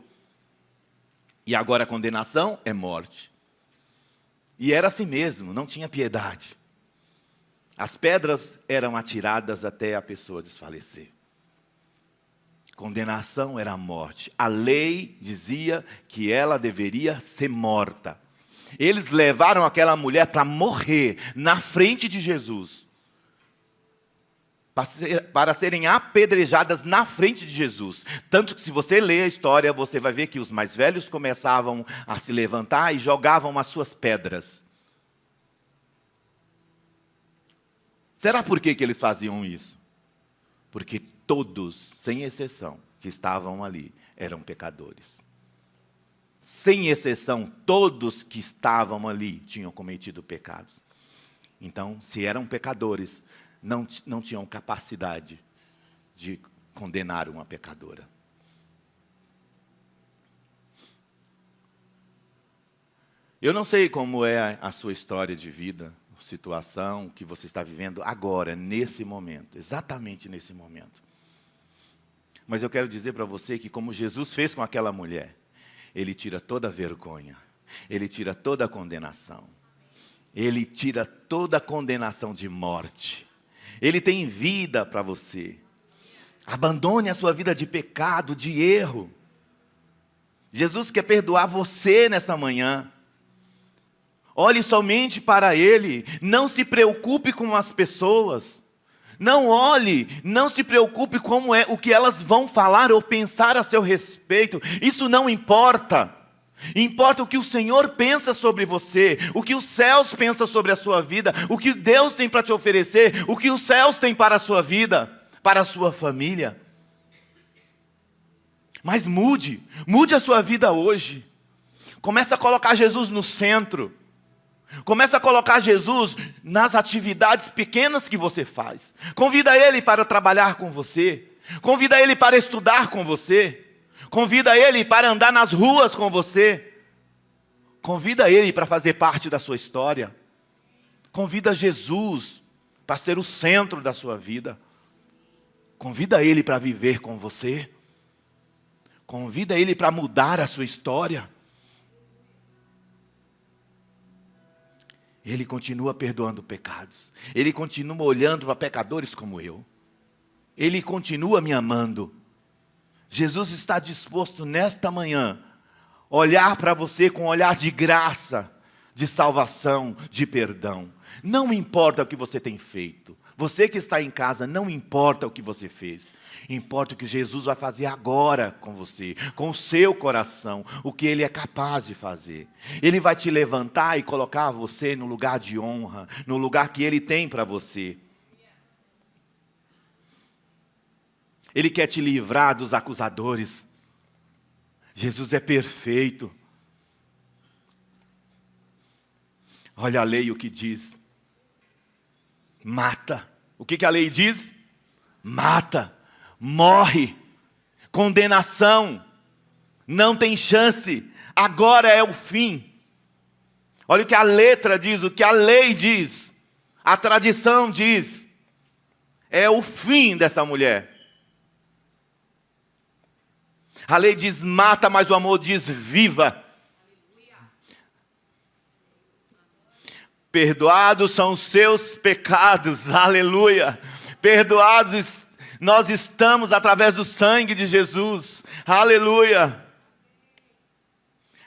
E agora a condenação é morte. E era assim mesmo, não tinha piedade. As pedras eram atiradas até a pessoa desfalecer. Condenação era a morte. A lei dizia que ela deveria ser morta. Eles levaram aquela mulher para morrer na frente de Jesus, para serem apedrejadas na frente de Jesus. Tanto que, se você ler a história, você vai ver que os mais velhos começavam a se levantar e jogavam as suas pedras. Será por que eles faziam isso? Porque todos, sem exceção, que estavam ali, eram pecadores. Sem exceção, todos que estavam ali tinham cometido pecados. Então, se eram pecadores, não tinham capacidade de condenar uma pecadora. Eu não sei como é a sua história de vida, situação que você está vivendo agora, nesse momento, exatamente nesse momento. Mas eu quero dizer para você que, como Jesus fez com aquela mulher, Ele tira toda a vergonha, Ele tira toda a condenação, Ele tira toda a condenação de morte. Ele tem vida para você. Abandone a sua vida de pecado, de erro. Jesus quer perdoar você nessa manhã. Olhe somente para Ele. Não se preocupe com as pessoas. Não se preocupe como é o que elas vão falar ou pensar a seu respeito. Isso não importa. Importa o que o Senhor pensa sobre você, o que os céus pensam sobre a sua vida, o que Deus tem para te oferecer, o que os céus têm para a sua vida, para a sua família. Mas mude a sua vida hoje. Comece a colocar Jesus no centro. Comece a colocar Jesus nas atividades pequenas que você faz. Convida Ele para trabalhar com você. Convida Ele para estudar com você. Convida Ele para andar nas ruas com você. Convida Ele para fazer parte da sua história. Convida Jesus para ser o centro da sua vida. Convida Ele para viver com você. Convida Ele para mudar a sua história. Ele continua perdoando pecados. Ele continua olhando para pecadores como eu. Ele continua me amando. Jesus está disposto nesta manhã olhar para você com um olhar de graça, de salvação, de perdão. Não importa o que você tem feito. Você que está em casa, não importa o que você fez. Importa o que Jesus vai fazer agora com você, com o seu coração, o que Ele é capaz de fazer. Ele vai te levantar e colocar você no lugar de honra, no lugar que Ele tem para você. Ele quer te livrar dos acusadores. Jesus é perfeito. Olha a lei o que diz. Mata. O que a lei diz? Mata. Morre. Condenação. Não tem chance. Agora é o fim. Olha o que a letra diz, o que a lei diz. A tradição diz. É o fim dessa mulher. A lei diz mata, mas o amor diz viva. Perdoados são os seus pecados, aleluia. Perdoados nós estamos através do sangue de Jesus, aleluia.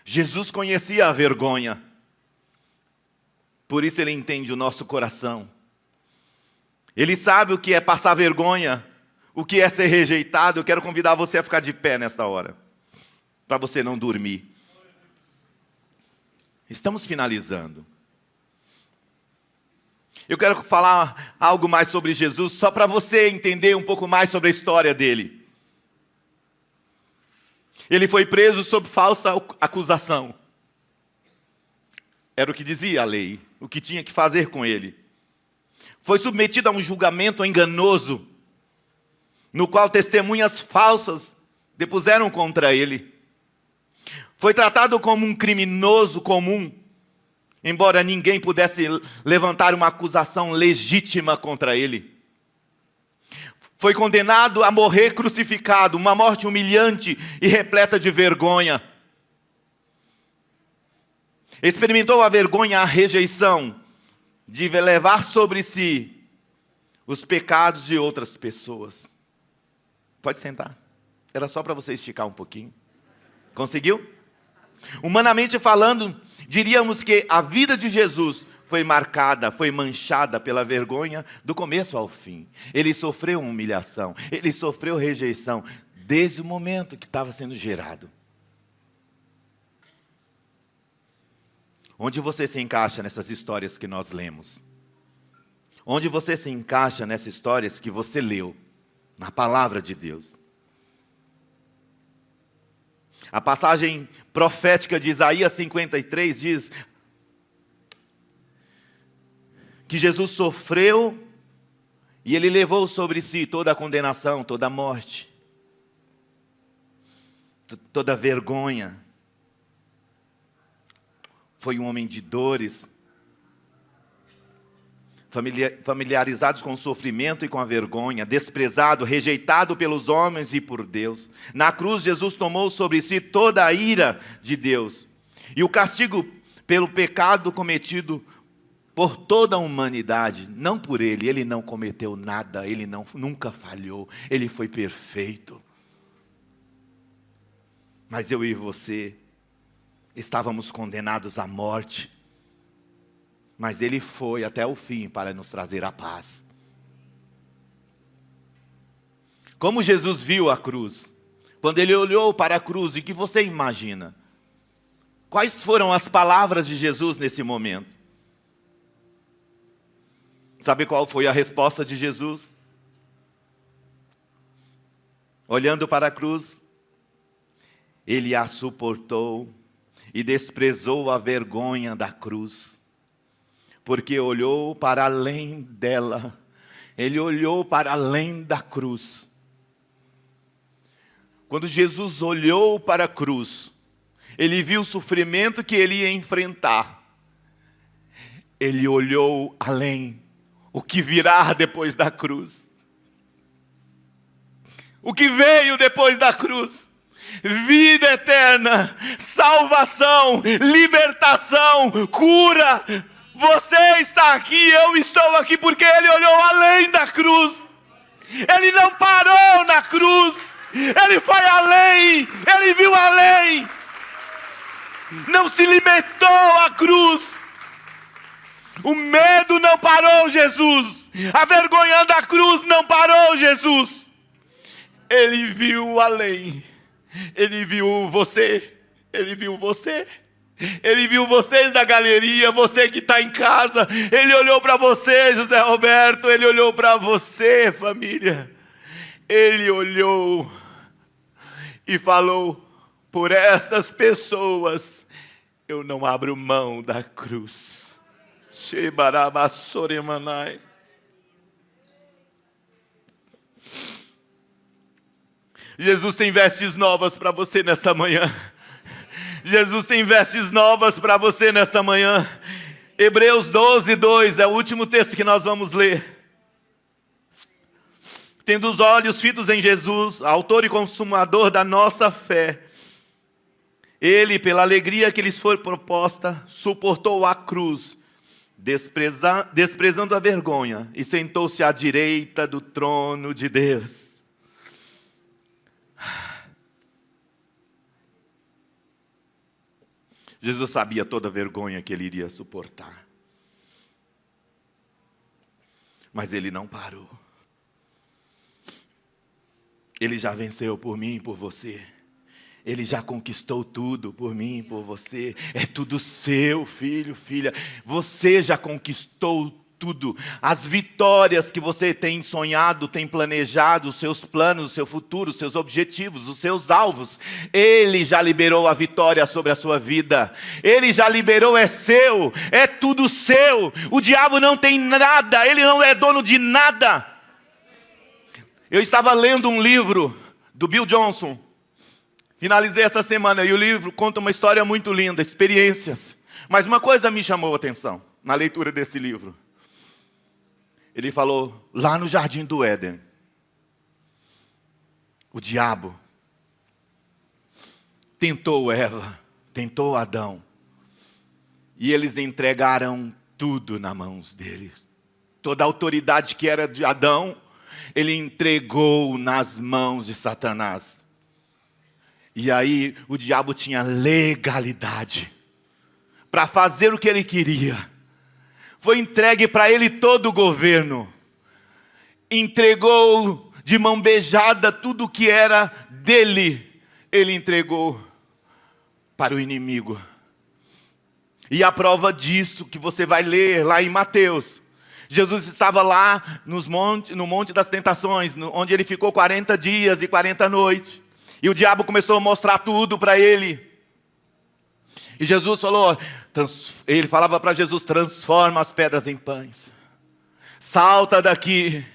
Jesus conhecia a vergonha, por isso Ele entende o nosso coração. Ele sabe o que é passar vergonha, o que é ser rejeitado. Eu quero convidar você a ficar de pé nessa hora, para você não dormir. Estamos finalizando. Eu quero falar algo mais sobre Jesus, só para você entender um pouco mais sobre a história dele. Ele foi preso sob falsa acusação. Era o que dizia a lei, o que tinha que fazer com ele. Foi submetido a um julgamento enganoso, no qual testemunhas falsas depuseram contra ele. Foi tratado como um criminoso comum, embora ninguém pudesse levantar uma acusação legítima contra ele. Foi condenado a morrer crucificado, uma morte humilhante e repleta de vergonha. Experimentou a vergonha, a rejeição, de levar sobre si os pecados de outras pessoas. Pode sentar. Era só para você esticar um pouquinho. Conseguiu? Humanamente falando, diríamos que a vida de Jesus foi marcada, foi manchada pela vergonha do começo ao fim. Ele sofreu humilhação, ele sofreu rejeição, desde o momento que estava sendo gerado. Onde você se encaixa nessas histórias que nós lemos? Onde você se encaixa nessas histórias que você leu, na palavra de Deus? A passagem profética de Isaías 53 diz que Jesus sofreu e Ele levou sobre si toda a condenação, toda a morte, toda a vergonha. Foi um homem de dores, familiarizados com o sofrimento e com a vergonha, desprezado, rejeitado pelos homens e por Deus. Na cruz, Jesus tomou sobre si toda a ira de Deus e o castigo pelo pecado cometido por toda a humanidade, não por ele. Ele não cometeu nada, ele nunca falhou, ele foi perfeito. Mas eu e você estávamos condenados à morte. Mas Ele foi até o fim para nos trazer a paz. Como Jesus viu a cruz? Quando Ele olhou para a cruz, o que você imagina? Quais foram as palavras de Jesus nesse momento? Sabe qual foi a resposta de Jesus? Olhando para a cruz, Ele a suportou e desprezou a vergonha da cruz. Porque olhou para além dela. Ele olhou para além da cruz. Quando Jesus olhou para a cruz, Ele viu o sofrimento que Ele ia enfrentar. Ele olhou além. o que virá depois da cruz. O que veio depois da cruz. Vida eterna, salvação, libertação, cura. Você está aqui, eu estou aqui porque Ele olhou além da cruz. Ele não parou na cruz. Ele foi além, Ele viu além. Não se limitou à cruz. O medo não parou Jesus. A vergonha da cruz não parou Jesus. Ele viu além. Ele viu você. Ele viu você. Ele viu vocês da galeria, você que está em casa. Ele olhou para você, José Roberto. Ele olhou para você, família. Ele olhou e falou: por estas pessoas eu não abro mão da cruz. Shebarabassoremanai. Jesus tem vestes novas para você nessa manhã. Jesus tem vestes novas para você nessa manhã. Hebreus 12, 2 é o último texto que nós vamos ler. Tendo os olhos fitos em Jesus, autor e consumador da nossa fé, Ele, pela alegria que lhes foi proposta, suportou a cruz, desprezando a vergonha, e sentou-se à direita do trono de Deus. Jesus sabia toda a vergonha que Ele iria suportar. Mas Ele não parou. Ele já venceu por mim e por você. Ele já conquistou tudo por mim e por você. É tudo seu, filho, filha. Você já conquistou tudo. As vitórias que você tem sonhado, tem planejado, os seus planos, o seu futuro, os seus objetivos, os seus alvos. Ele já liberou a vitória sobre a sua vida. Ele já liberou, é seu. É tudo seu. O diabo não tem nada. Ele não é dono de nada. Eu estava lendo um livro do Bill Johnson. Finalizei essa semana e o livro conta uma história muito linda, experiências. Mas uma coisa me chamou a atenção na leitura desse livro. Ele falou, lá no Jardim do Éden, o diabo tentou Eva, tentou Adão. E eles entregaram tudo nas mãos deles. Toda a autoridade que era de Adão, ele entregou nas mãos de Satanás. E aí o diabo tinha legalidade para fazer o que ele queria. Foi entregue para ele todo o governo. Entregou de mão beijada tudo o que era dele. Ele entregou para o inimigo. E a prova disso que você vai ler lá em Mateus. Jesus estava lá no Monte das Tentações, onde ele ficou 40 dias e 40 noites. E o diabo começou a mostrar tudo para ele. E Jesus falou, ele falava para Jesus, transforma as pedras em pães. Salta daqui.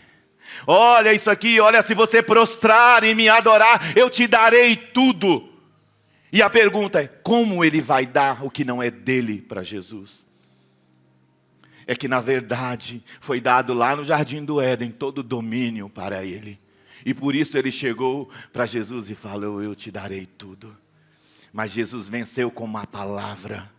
Olha isso aqui, olha, se você prostrar e me adorar, eu te darei tudo. E a pergunta é, como ele vai dar o que não é dele para Jesus? É que na verdade foi dado lá no Jardim do Éden todo o domínio para ele. E por isso ele chegou para Jesus e falou, eu te darei tudo. Mas Jesus venceu com uma palavra.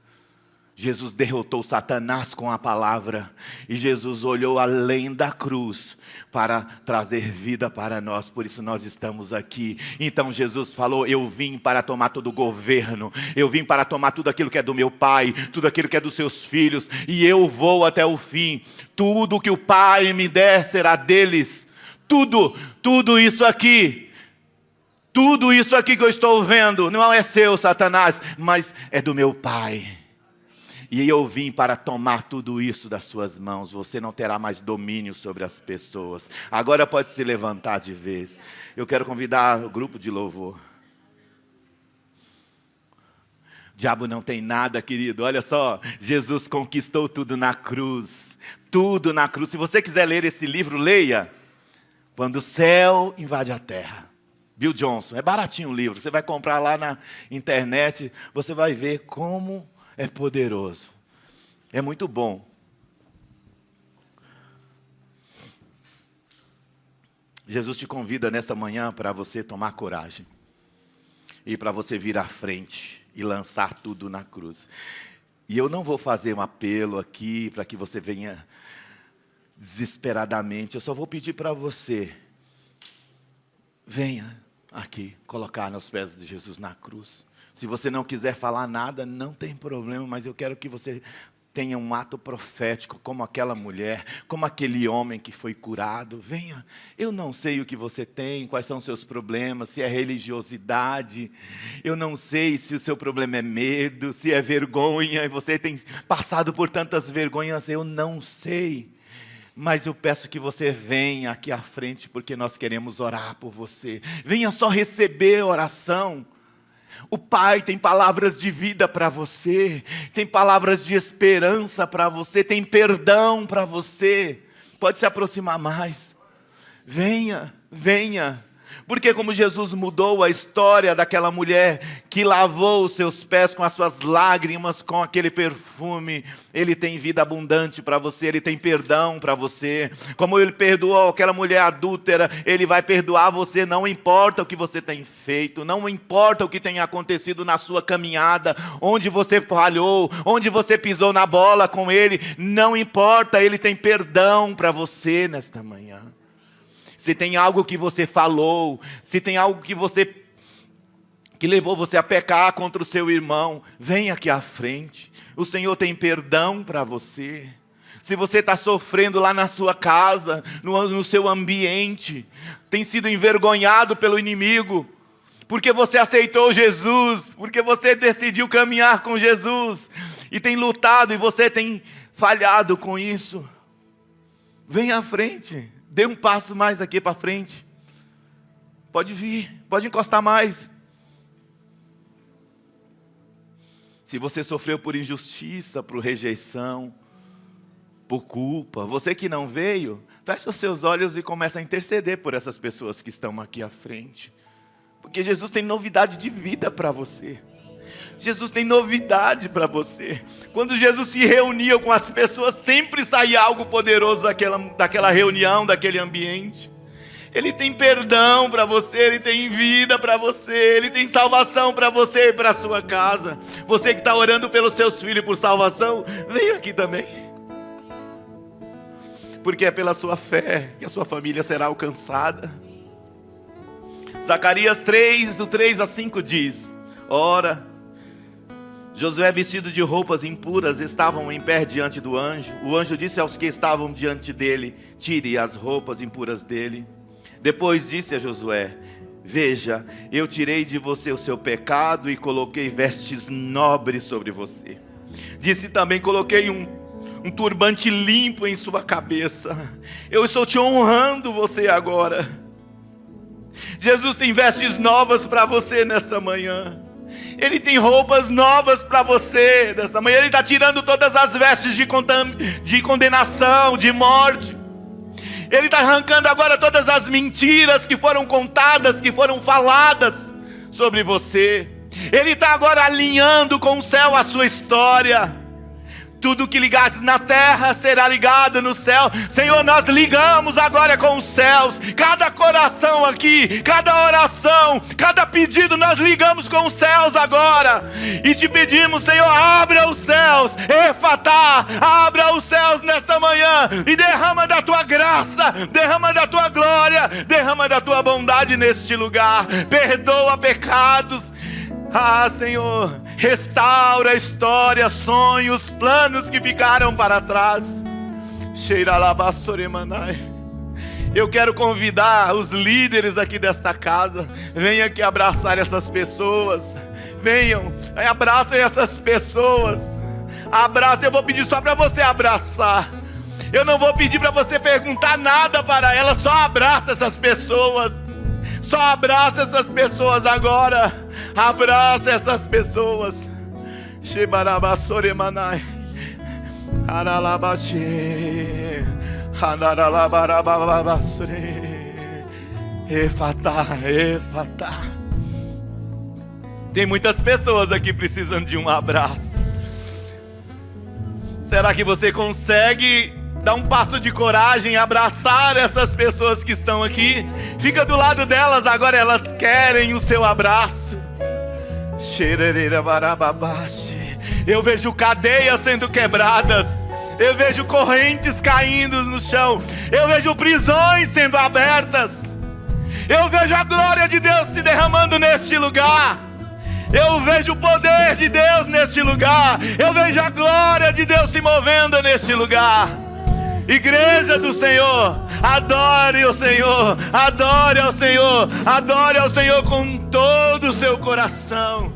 Jesus derrotou Satanás com a palavra. E Jesus olhou além da cruz para trazer vida para nós. Por isso nós estamos aqui. Então Jesus falou, eu vim para tomar todo o governo. Eu vim para tomar tudo aquilo que é do meu Pai. Tudo aquilo que é dos seus filhos. E eu vou até o fim. Tudo que o Pai me der será deles. Tudo isso aqui. Tudo isso aqui que eu estou vendo não é seu, Satanás, mas é do meu Pai. E eu vim para tomar tudo isso das suas mãos. Você não terá mais domínio sobre as pessoas. Agora pode se levantar de vez. Eu quero convidar o grupo de louvor. O diabo não tem nada, querido. Olha só, Jesus conquistou tudo na cruz. Tudo na cruz. Se você quiser ler esse livro, leia. Quando o céu invade a terra. Bill Johnson, é baratinho o livro, você vai comprar lá na internet, você vai ver como é poderoso. É muito bom. Jesus te convida nesta manhã para você tomar coragem. E para você vir à frente e lançar tudo na cruz. E eu não vou fazer um apelo aqui para que você venha desesperadamente. Eu só vou pedir para você, venha aqui, colocar nos pés de Jesus na cruz. Se você não quiser falar nada, não tem problema, mas eu quero que você tenha um ato profético, como aquela mulher, como aquele homem que foi curado. Venha, eu não sei o que você tem, quais são os seus problemas, se é religiosidade, eu não sei se o seu problema é medo, se é vergonha, e você tem passado por tantas vergonhas, eu não sei. Mas eu peço que você venha aqui à frente, porque nós queremos orar por você. Venha só receber oração. O Pai tem palavras de vida para você, tem palavras de esperança para você, tem perdão para você. Pode se aproximar mais. Venha, venha. Porque como Jesus mudou a história daquela mulher que lavou os seus pés com as suas lágrimas, com aquele perfume, Ele tem vida abundante para você, Ele tem perdão para você. Como Ele perdoou aquela mulher adúltera, Ele vai perdoar você, não importa o que você tem feito, não importa o que tenha acontecido na sua caminhada, onde você falhou, onde você pisou na bola com Ele, não importa, Ele tem perdão para você nesta manhã. Se tem algo que você falou, se tem algo que levou você a pecar contra o seu irmão, vem aqui à frente. O Senhor tem perdão para você. Se você está sofrendo lá na sua casa, no seu ambiente, tem sido envergonhado pelo inimigo, porque você aceitou Jesus, porque você decidiu caminhar com Jesus, e tem lutado e você tem falhado com isso, vem à frente. Dê um passo mais daqui para frente. Pode vir, pode encostar mais. Se você sofreu por injustiça, por rejeição, por culpa, você que não veio, fecha os seus olhos e começa a interceder por essas pessoas que estão aqui à frente. Porque Jesus tem novidade de vida para você. Jesus tem novidade para você. Quando Jesus se reunia com as pessoas, sempre saía algo poderoso daquela reunião, daquele ambiente. Ele tem perdão para você, Ele tem vida para você, Ele tem salvação para você e para a sua casa. Você que está orando pelos seus filhos por salvação, venha aqui também. Porque é pela sua fé que a sua família será alcançada. Zacarias 3, do 3 a 5 diz: ora, Josué, vestido de roupas impuras, estavam em pé diante do anjo. O anjo disse aos que estavam diante dele: tire as roupas impuras dele. Depois disse a Josué: veja, eu tirei de você o seu pecado e coloquei vestes nobres sobre você. Disse também: coloquei um turbante limpo em sua cabeça. Eu estou te honrando você agora. Jesus tem vestes novas para você nesta manhã. Ele tem roupas novas para você nessa manhã. Ele está tirando todas as vestes de condenação, de morte. Ele está arrancando agora todas as mentiras que foram contadas, que foram faladas sobre você. Ele está agora alinhando com o céu a sua história. Tudo que ligares na terra será ligado no céu. Senhor, nós ligamos agora com os céus. Cada coração aqui, cada oração, cada pedido, nós ligamos com os céus agora. E te pedimos, Senhor, abra os céus, Efatá, abra os céus nesta manhã e derrama da tua graça, derrama da tua glória, derrama da tua bondade neste lugar. Perdoa pecados. Ah, Senhor, restaura a história, sonhos, planos que ficaram para trás. Eu quero convidar os líderes aqui desta casa. Venham aqui abraçar essas pessoas. Venham, abracem essas pessoas. Abraça, eu vou pedir só para você abraçar. Eu não vou pedir para você perguntar nada para elas. Só abraça essas pessoas. Só abraça essas pessoas agora. Abraça essas pessoas. Shebarabasoremanai. Aralabaxê. Anaralabarababasore. Efatá, Efatá. Tem muitas pessoas aqui precisando de um abraço. Será que você consegue Dá um passo de coragem, abraçar essas pessoas que estão aqui. Fica do lado delas agora, elas querem o seu abraço. Eu vejo cadeias sendo quebradas. Eu vejo correntes caindo no chão. Eu vejo prisões sendo abertas. Eu vejo a glória de Deus se derramando neste lugar. Eu vejo o poder de Deus neste lugar. Eu vejo a glória de Deus se movendo neste lugar. Igreja do Senhor, adore o Senhor, adore ao Senhor, adore ao Senhor com todo o seu coração.